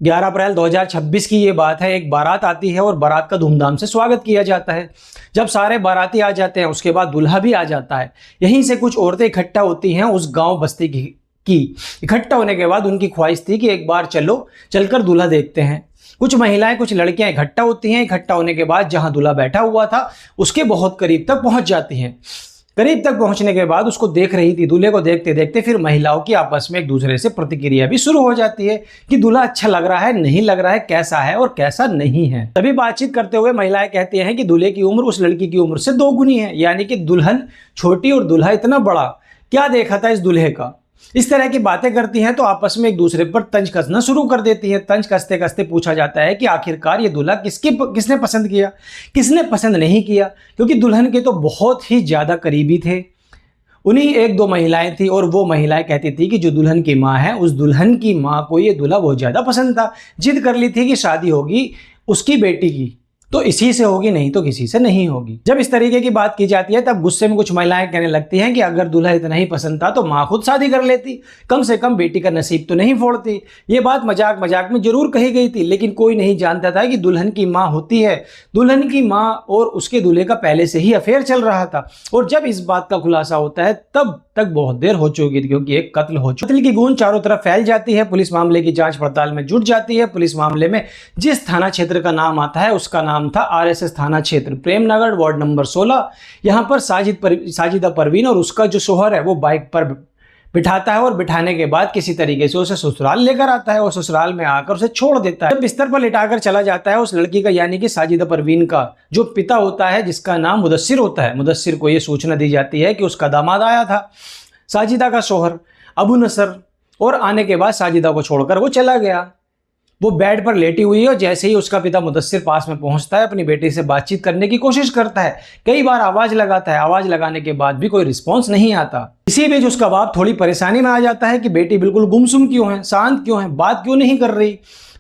11 अप्रैल 2026 की ये बात है। एक बारात आती है और बारात का धूमधाम से स्वागत किया जाता है। जब सारे बाराती आ जाते हैं उसके बाद दूल्हा भी आ जाता है। यहीं से कुछ औरतें इकट्ठा होती हैं उस गांव बस्ती की। इकट्ठा होने के बाद उनकी ख्वाहिश थी कि एक बार चलकर दूल्हा देखते हैं। कुछ महिलाएं कुछ लड़कियां इकट्ठा होती हैं। इकट्ठा होने के बाद जहां दूल्हा बैठा हुआ था उसके बहुत करीब तक पहुंच जाती हैं। करीब तक पहुंचने के बाद उसको देख रही थी। दूल्हे को देखते देखते फिर महिलाओं की आपस में एक दूसरे से प्रतिक्रिया भी शुरू हो जाती है कि दूल्हा अच्छा लग रहा है, नहीं लग रहा है, कैसा है और कैसा नहीं है। तभी बातचीत करते हुए महिलाएं कहती हैं कि दूल्हे की उम्र उस लड़की की उम्र से 2 गुनी है, यानी कि दुल्हन छोटी और दूल्हा इतना बड़ा। क्या देखा था इस दूल्हे का। इस तरह की बातें करती हैं तो आपस में एक दूसरे पर तंज कसना शुरू कर देती हैं। तंज कसते कसते पूछा जाता है कि आखिरकार ये दूल्हा किसने पसंद किया, किसने पसंद नहीं किया, क्योंकि दुल्हन के तो बहुत ही ज्यादा करीबी थे। उन्हीं 1-2 महिलाएं थी और वो महिलाएं कहती थी कि जो दुल्हन की माँ है उस दुल्हन की माँ को ये दूल्हा बहुत ज्यादा पसंद था। जिद कर ली थी कि शादी होगी उसकी बेटी की तो इसी से होगी, नहीं तो किसी से नहीं होगी। जब इस तरीके की बात की जाती है तब गुस्से में कुछ महिलाएं कहने लगती हैं कि अगर दूल्हा इतना ही पसंद था तो माँ खुद शादी कर लेती, कम से कम बेटी का नसीब तो नहीं फोड़ती। ये बात मजाक मजाक में जरूर कही गई थी, लेकिन कोई नहीं जानता था कि दुल्हन की माँ होती है। दुल्हन की माँ और उसके दूल्हे का पहले से ही अफेयर चल रहा था और जब इस बात का खुलासा होता है तब तक बहुत देर हो चुकी थी, क्योंकि एक कत्ल हो चुका। कत्ल की गूंज चारों तरफ फैल जाती है। पुलिस मामले की जांच पड़ताल में जुट जाती है। पुलिस मामले में जिस थाना क्षेत्र का नाम आता है उसका नाम था आरएसएस थाना क्षेत्र, प्रेमनगर, वार्ड नंबर 16। यहां पर साजिदा परवीन और उसका जो शोहर है वो बाइक पर बिठाता है और बिठाने के बाद किसी तरीके से उसे ससुराल लेकर आता है और ससुराल में आकर उसे छोड़ देता है। जब बिस्तर पर लिटाकर चला जाता है उस लड़की का, यानी कि साजिदा परवीन का जो पिता होता है जिसका नाम मुदस्सिर होता है, मुदस्सिर को यह सूचना दी जाती है कि उसका दामाद आया था, साजिदा का शोहर अबू नसर, और आने के बाद साजिदा को छोड़कर वो चला गया। वो बेड पर लेटी हुई है और जैसे ही उसका पिता मुदस्सिर पास में पहुंचता है अपनी बेटी से बातचीत करने की कोशिश करता है। कई बार आवाज लगाता है, आवाज लगाने के बाद भी कोई रिस्पॉन्स नहीं आता। इसी बीच उसका बाप थोड़ी परेशानी में आ जाता है कि बेटी बिल्कुल गुमसुम क्यों है, शांत क्यों है, बात क्यों नहीं कर रही।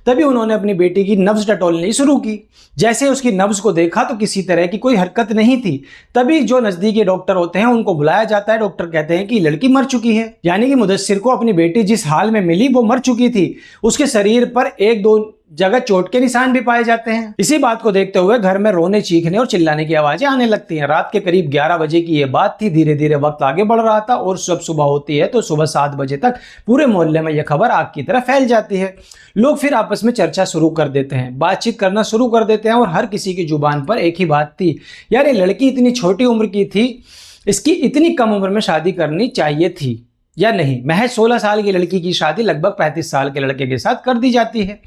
तभी उन्होंने अपनी बेटी की नब्ज टटोलनी शुरू की। जैसे उसकी नब्ज को देखा तो किसी तरह की कोई हरकत नहीं थी। तभी जो नजदीकी डॉक्टर होते हैं उनको बुलाया जाता है। डॉक्टर कहते हैं कि लड़की मर चुकी है, यानी कि मुदस्सिर को अपनी बेटी जिस हाल में मिली वो मर चुकी थी। उसके शरीर पर 1-2 जगह चोट के निशान भी पाए जाते हैं। इसी बात को देखते हुए घर में रोने, चीखने और चिल्लाने की आवाजें आने लगती हैं। रात के करीब 11 बजे की यह बात थी। धीरे धीरे वक्त आगे बढ़ रहा था और जब सुबह होती है तो सुबह 7 बजे तक पूरे मोहल्ले में यह खबर आग की तरह फैल जाती है। लोग फिर आपस में चर्चा शुरू कर देते हैं, बातचीत करना शुरू कर देते हैं और हर किसी की जुबान पर एक ही बात थी, यार ये लड़की इतनी छोटी उम्र की थी, इसकी इतनी कम उम्र में शादी करनी चाहिए थी या नहीं। महज 16 साल की लड़की की शादी लगभग 35 साल के लड़के के साथ कर दी जाती है।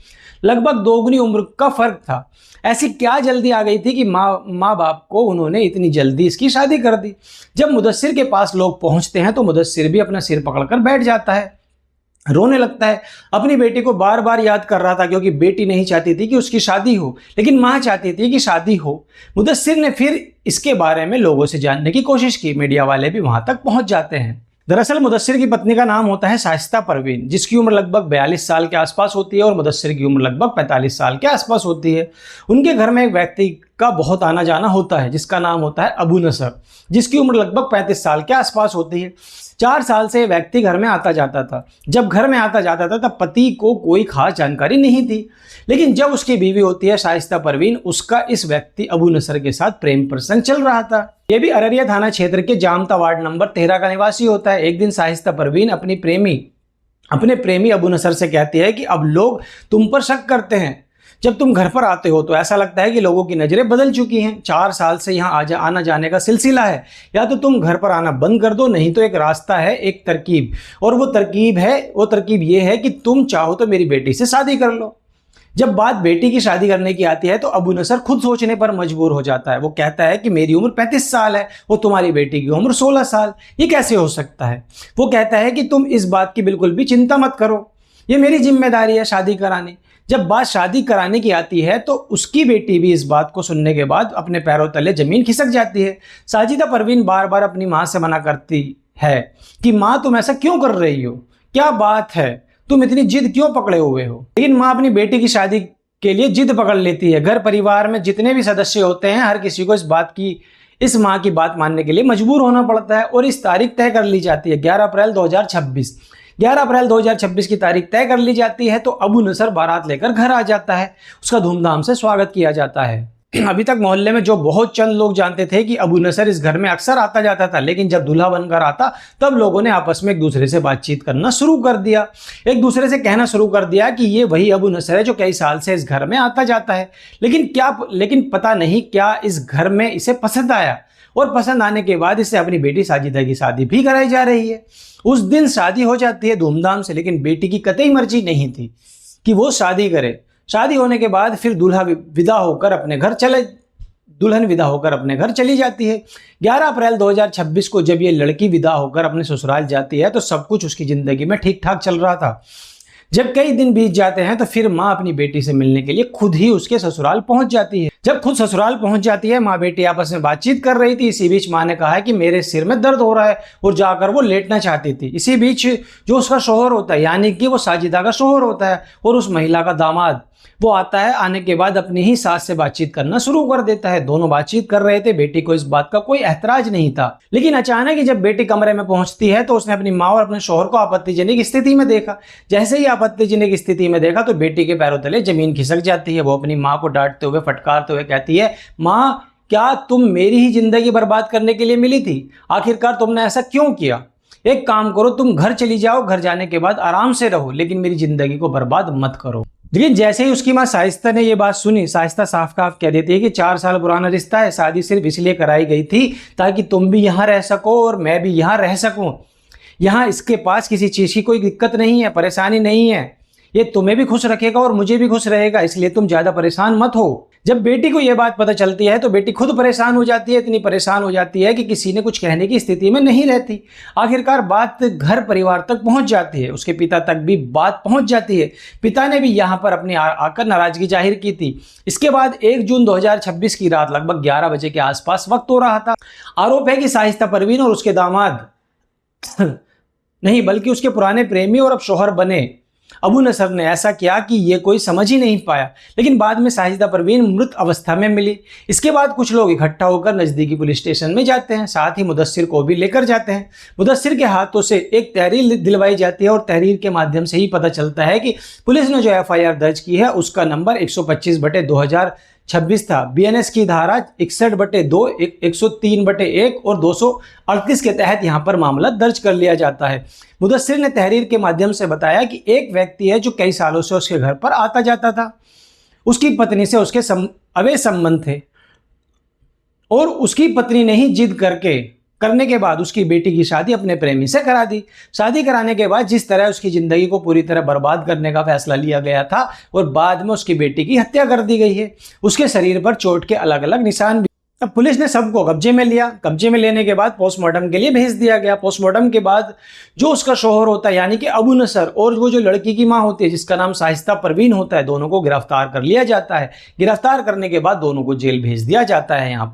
लगभग 2 गुनी उम्र का फर्क था। ऐसी क्या जल्दी आ गई थी कि माँ बाप को उन्होंने इतनी जल्दी इसकी शादी कर दी। जब मुदस्सिर के पास लोग पहुंचते हैं तो मुदस्सिर भी अपना सिर पकड़कर बैठ जाता है, रोने लगता है। अपनी बेटी को बार बार याद कर रहा था, क्योंकि बेटी नहीं चाहती थी कि उसकी शादी हो, लेकिन माँ चाहती थी कि शादी हो। मुदस्सिर ने फिर इसके बारे में लोगों से जानने की कोशिश की। मीडिया वाले भी वहां तक पहुंच जाते हैं। दरअसल मुदस्सिर की पत्नी का नाम होता है शाइस्ता परवीन, जिसकी उम्र लगभग 42 साल के आसपास होती है और मुदस्सिर की उम्र लगभग 45 साल के आसपास होती है। उनके घर में एक व्यक्ति का बहुत आना जाना होता है जिसका नाम होता है अबू नसर, जिसकी उम्र लगभग 35 साल के आसपास होती है। 4 साल से व्यक्ति घर में आता जाता था। जब घर में आता जाता था तब पति को कोई खास जानकारी नहीं थी, लेकिन जब उसकी बीवी होती है शाइस्ता परवीन, उसका इस व्यक्ति अबू नसर के साथ प्रेम प्रसंग चल रहा था। यह भी अररिया थाना क्षेत्र के जामता वार्ड नंबर 13 का निवासी होता है। एक दिन शाइस्ता परवीन अपने प्रेमी अबू नसर से कहती है कि अब लोग तुम पर शक करते हैं। जब तुम घर पर आते हो तो ऐसा लगता है कि लोगों की नजरें बदल चुकी हैं। 4 साल से यहाँ आना जाने का सिलसिला है, या तो तुम घर पर आना बंद कर दो, नहीं तो एक रास्ता है, एक तरकीब, और वो तरकीब ये है कि तुम चाहो तो मेरी बेटी से शादी कर लो। जब बात बेटी की शादी करने की आती है तो अबू नसर खुद सोचने पर मजबूर हो जाता है। वो कहता है कि मेरी उम्र 35 साल है और तुम्हारी बेटी की उम्र 16 साल, ये कैसे हो सकता है। वो कहता है कि तुम इस बात की बिल्कुल भी चिंता मत करो, ये मेरी जिम्मेदारी है शादी कराने। जब बात शादी कराने की आती है तो उसकी बेटी भी इस बात को सुनने के बाद अपने पैरों तले जमीन खिसक जाती है। साजिदा परवीन बार बार अपनी माँ से मना करती है कि माँ तुम ऐसा क्यों कर रही हो, क्या बात है, तुम इतनी जिद क्यों पकड़े हुए हो। लेकिन माँ अपनी बेटी की शादी के लिए जिद पकड़ लेती है। घर परिवार में जितने भी सदस्य होते हैं हर किसी को इस माँ की बात मानने के लिए मजबूर होना पड़ता है और इस तारीख तय कर ली जाती है 11 अप्रैल 2026। 11 अप्रैल 2026 की तारीख तय कर ली जाती है, तो अबू नसर बारात लेकर घर आ जाता है। उसका धूमधाम से स्वागत किया जाता है। अभी तक मोहल्ले में जो बहुत चंद लोग जानते थे कि अबू नसर इस घर में अक्सर आता जाता था, लेकिन जब दूल्हा बनकर आता तब लोगों ने आपस में एक दूसरे से बातचीत करना शुरू कर दिया। एक दूसरे से कहना शुरू कर दिया कि ये वही अबू नसर है जो कई साल से इस घर में आता जाता है। लेकिन पता नहीं क्या इस घर में इसे पसंद आया, और पसंद आने के बाद इससे अपनी बेटी साजिदा की शादी भी कराई जा रही है। उस दिन शादी हो जाती है धूमधाम से, लेकिन बेटी की कतई मर्जी नहीं थी कि वो शादी करे। शादी होने के बाद फिर दुल्हन विदा होकर अपने घर चली जाती है। 11 अप्रैल 2026 को जब ये लड़की विदा होकर अपने ससुराल जाती है तो सब कुछ उसकी जिंदगी में ठीक ठाक चल रहा था। जब कई दिन बीत जाते हैं तो फिर माँ अपनी बेटी से मिलने के लिए खुद ही उसके ससुराल पहुंच जाती है। जब खुद ससुराल पहुंच जाती है, माँ बेटी आपस में बातचीत कर रही थी। इसी बीच माँ ने कहा है कि मेरे सिर में दर्द हो रहा है, और जाकर वो लेटना चाहती थी। इसी बीच जो उसका शोहर होता है, यानी कि वो साजिदा का शोहर होता है और उस महिला का दामाद, वो आता है। आने के बाद अपनी ही सास से बातचीत करना शुरू कर देता है। दोनों बातचीत कर रहे थे, बेटी को इस बात का कोई एतराज नहीं था। लेकिन अचानक ही जब बेटी कमरे में पहुंचती है तो उसने अपनी माँ और अपने शौहर को आपत्तिजनक स्थिति में देखा। जैसे ही आपत्तिजनक स्थिति में देखा तो बेटी के पैरों तले जमीन खिसक जाती है। वो अपनी माँ को डांटते हुए, फटकारते हुए कहती है, माँ क्या तुम मेरी ही जिंदगी बर्बाद करने के लिए मिली थी? आखिरकार तुमने ऐसा क्यों किया? एक काम करो, तुम घर चली जाओ, घर जाने के बाद आराम से रहो, लेकिन मेरी जिंदगी को बर्बाद मत करो। लेकिन जैसे ही उसकी माँ शाइस्ता ने ये बात सुनी, शाइस्ता साफ साफ कह देती है कि 4 साल पुराना रिश्ता है, शादी सिर्फ इसलिए कराई गई थी ताकि तुम भी यहाँ रह सको और मैं भी यहाँ रह सकूँ। यहाँ इसके पास किसी चीज़ की कोई दिक्कत नहीं है, परेशानी नहीं है। ये तुम्हें भी खुश रखेगा और मुझे भी खुश रहेगा, इसलिए तुम ज़्यादा परेशान मत हो। जब बेटी को यह बात पता चलती है तो बेटी खुद परेशान हो जाती है। इतनी परेशान हो जाती है कि किसी ने कुछ कहने की स्थिति में नहीं रहती। आखिरकार बात घर परिवार तक पहुंच जाती है, उसके पिता तक भी बात पहुंच जाती है। पिता ने भी यहाँ पर अपनी आकर नाराजगी जाहिर की थी। इसके बाद 1 जून 2026 की रात लगभग 11 बजे के आसपास वक्त हो रहा था। आरोप है कि शाइस्ता परवीन और उसके दामाद नहीं बल्कि उसके पुराने प्रेमी और अब शौहर बने अबू नसर ने ऐसा किया कि ये कोई समझ ही नहीं पाया। लेकिन बाद में साजिदा परवीन मृत अवस्था में मिली। इसके बाद कुछ लोग इकट्ठा होकर नज़दीकी पुलिस स्टेशन में जाते हैं, साथ ही मुदस्सिर को भी लेकर जाते हैं। मुदस्सिर के हाथों से एक तहरीर दिलवाई जाती है और तहरीर के माध्यम से ही पता चलता है कि पुलिस ने जो FIR दर्ज की है उसका नंबर 125/2026 था। BNS की धारा 61/2, 103/1 और 238 के तहत यहाँ पर मामला दर्ज कर लिया जाता है। मुदस्सिर ने तहरीर के माध्यम से बताया कि एक व्यक्ति है जो कई सालों से उसके घर पर आता जाता था। उसकी पत्नी से उसके अवैध संबंध थे और उसकी पत्नी ने ही जिद करने के बाद उसकी बेटी की शादी अपने प्रेमी से करा दी। शादी कराने के बाद जिस तरह उसकी जिंदगी को पूरी तरह बर्बाद करने का फैसला लिया गया था और बाद में उसकी बेटी की हत्या कर दी गई है। उसके शरीर पर चोट के अलग अलग निशान भी। अब पुलिस ने सबको कब्जे में लिया। कब्जे में लेने के बाद पोस्टमार्टम के लिए भेज दिया गया। पोस्टमार्टम के बाद जो उसका शौहर होता है यानी कि अबू नसर और वो जो लड़की की माँ होती है जिसका नाम शाइस्ता परवीन होता है, दोनों को गिरफ्तार कर लिया जाता है। गिरफ्तार करने के बाद दोनों को जेल भेज दिया जाता है। यहाँ पर